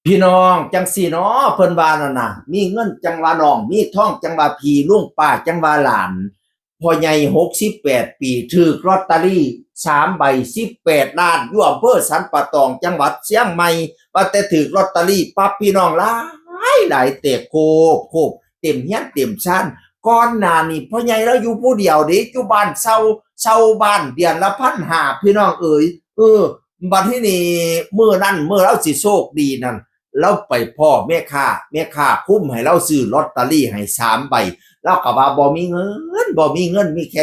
พี่น้องจังสี่เนาะเพิ่นว่านั่นน่ะมีเงินจังว่าน้องมีทองจังว่าพี่ลุงป้าจังว่าหลานพ่อใหญ่68 ปีถูกลอตเตอรี่3 ใบ18 ล้านอยู่อำเภอสันป่าตองจังหวัดเชียงใหม่ว่าแต่ถูกลอตเตอรี่ปั๊บพี่น้องหลายเตะโคบเต็มเฮียนเต็มชั้นก่อนหน้านี้พ่อใหญ่เราอยู่ผู้เดียวเด้อยู่บ้านเช่าบ้านเดือนละ1,500พี่น้องเอ๋ยบัดทีนี้มื้อเราสิโชคดีนั่น เราไปพ่อแม่ค้าคุ้มให้เราซื้อลอตเตอรี่ให้3 ใบเราก็ว่าบ่มีเงินมีแค่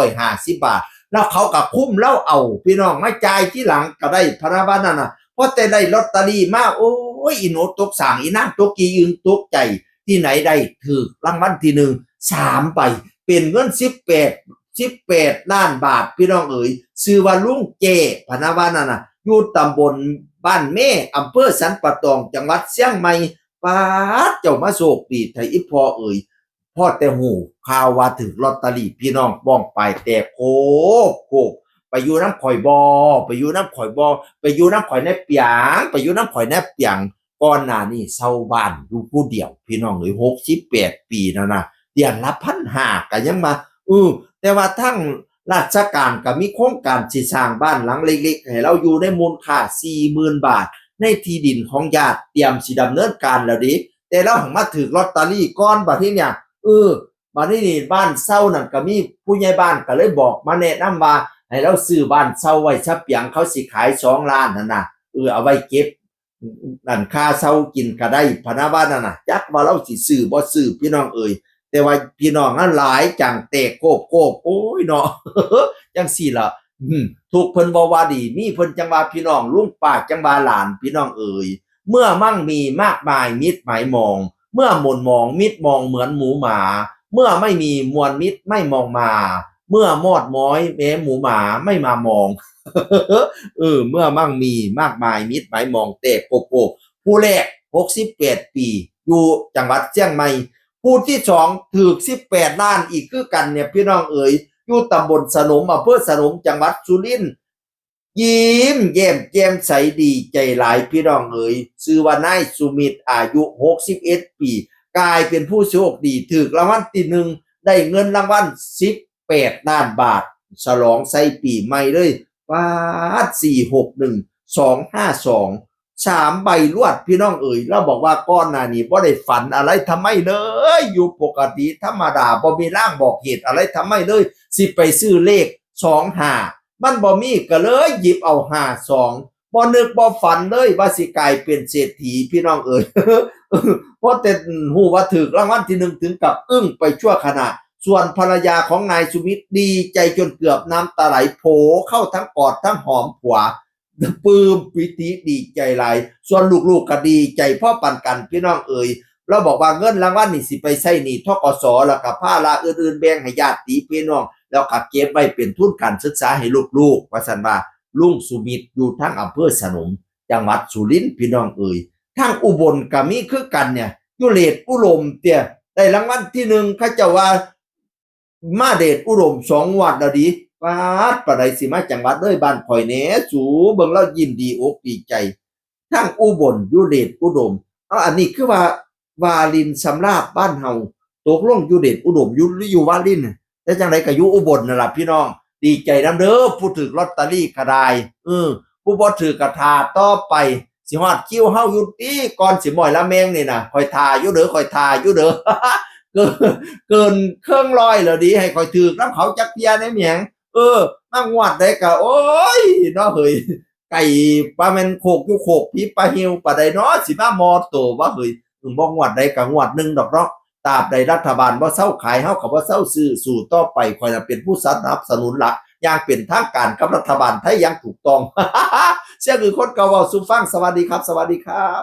350 บาทแล้วเขาก็คุ้มเราเอาพี่น้องมาจ่ายที่หลังก็ได้พระบานั่นน่ะพอแต่ได้ลอตเตอรี่มาโอ้ยอีโนตกสางอีนางตกกียึงตกใจที่ไหนได้ถูกรางวัลที่1 3 ใบเป็นเงิน18 ล้านบาทพี่น้องเอ๋ยชื่อว่าลุงเจพะนะว่านั่นน่ะอยู่ตำบลบ้านแม่อำเภอสันป่าตองจังหวัดเชียงใหม่ป๊าดเจ้ามาโชคดีไทยอีพ่อเอ๋ยพ่อแต่หูข่าวว่าถึงลอตเตอรี่พี่น้องบ้องไปแต่โคกไปอยู่น้ำข่อยบอไปอยู่น้ำข่อยบอไปอยู่น้ำข่อยแนบเปียงไปอยู่น้ำข่อยแนบเปียงก่อนหน้านี้เช่าบ้านอยู่ผู้เดียวพี่น้องเอ๋ย68 ปีแล้วนะเดือนละ1,500ก็ยังมาแต่ว่าทั้งราชการก็มีโครงการสิสร้างบ้านหลังเล็กๆให้เราอยู่ในมูลค่า40,000 บาทในที่ดินของญาติเตรียมสิดำเนินการแล้วดิแต่เราหังมาถือลอตเตอรี่ก่อนบัดนี้เนี่ยบัดนี้นี่บ้านเช่านั่นก็มีผู้ใหญ่บ้านก็เลยบอกมาแนะนำว่าให้เราซื้อบ้านเช่าไว้ซะเปียงเขาสิขาย2 ล้านนั่นน่ะเอาไว้เก็บนั่นค่าเช่ากินก็ได้พะนะว่านั่นน่ะจักว่าเราสิซื้อบ่ซื้อพี่น้องเอ่ย แต่ว่าพี่น้องนั้นหลายจังเตะโกบโอ้ยเนาะจังสี่ล่ะถูกเพิ่นบ่ว่าดีมีเพิ่นจังว่าพี่น้องลุงป้าจังว่าหลานพี่น้องเอ๋ยเมื่อมั่งมีมากมายมิตรหมายมองเมื่อหม่นมองมิตรมองเหมือนหมูหมาเมื่อไม่มีมวลมิตรไม่มองมาเมื่อมอดม้อยแม้หมูหมาไม่มามองเมื่อมั่งมีมากมายมิตรหมายมองเตะโกบผู้แรก68 ปีอยู่จังหวัดเชียงใหม่ ผู้ที่สองถือ18 ล้านอีกคือกันเนี่ยพี่น้องเอ๋ยอยู่ตำบลสนมอำเภอสนมจังหวัดสุรินทร์ยิ้มแย้มแจ่มใสดีใจหลายพี่น้องเอ๋ยชื่อว่านายสุมิตรอายุ61 ปีกลายเป็นผู้โชคดีถูกรางวัลที่หนึ่งได้เงินรางวัล18 ล้านบาทฉลองใส่ปีใหม่เลยปาด4612523 ใบรวดพี่น้องเอ๋ยเราบอกว่าก้อนหน้านี้บ่ได้ฝันอะไรทำไมเลยอยู่ปกติธรรมดาบ่มีร่างบอกเหตุอะไรทำไมเลยสิไปซื้อเลข25มันบ่มีก็เลยหยิบเอา52บ่นึกบ่ฝันเลยว่าสิกลายเป็นเศรษฐีพี่น้องเอ๋ยเพราะแต่ฮู้ว่าถูกรางวัลที่1ถึงกับอึ้งไปชั่วขณะส่วนภรรยาของนายสุมิตรดีใจจนเกือบน้ำตาไหลโผเข้าทั้งกอดทั้งหอมผัว ปลื้มปิติดีใจหลายส่วนลูกๆก็ดีใจพ่อปันกันพี่น้องเอ๋ยเราบอกว่าเงินรางวัลนี่สิไปใช้หนี้ธกสแล้วก็ภาระอื่นๆแบ่งให้ญาติพี่น้องแล้วก็เก็บไว้เป็นทุนการศึกษาให้ลูกๆว่าซั่นว่าลุงสุมิตรอยู่ทั้งอำเภอสนมจังหวัดสุรินทร์พี่น้องเอ๋ยทั้งอุบลก็มีคือกันเนี่ยอยู่เดชอุดมเตี้ยได้รางวัลที่1เขาเจ้าว่ามาเดชอุดม2 งวดแล้วดิ ปาดปะไดสิมาจังหวัดเลยบ้านข่อยแหน่สูเบิ่งแล้วยิ้มดีอกดีใจทั้งอุบลอยู่เดชอุดมอันนี้คือว่าวารินสำราบบ้านเฮาตกลงอยู่เดชอุดมอยู่วารินแต่จังไดก็อยู่อุบลนั่นล่ะพี่น้องดีใจนำเด้อผู้ถูกลอตเตอรี่ก็ได้ผู้บ่ถูกก็ท่าต่อไปสิฮอดคิวเฮาอยู่ติก่อนสิม้อยละแมงนี่น่ะข่อยท่าอยู่เด้อข่อยท่าอยู่เด้อเกินเกินเครื่องร้อยแล้วดิให้ข่อยถูกนำเขาจักเที่ยได้แหมง มางวดได้ก็โอ้ยเนาะเฮ้ยไก่ปลาแม่นโคกอยู่โคกผีปลาหิวปลาใดเนาะสิมามอโตว่าเฮ้ยบ่งวดใดก็งวดหนึ่งดอกเนาะตราบใดรัฐบาลบ่เซาขายเฮาก็บ่เซาซื้อสู่ต่อไปข้อยน่ะเป็นผู้สนับสนุนหลักอย่างเป็นทางการกับรัฐบาลไทยอย่างถูกต้องเสียคือคนเก่าเว้าสู่ฟังสวัสดีครับสวัสดีครับ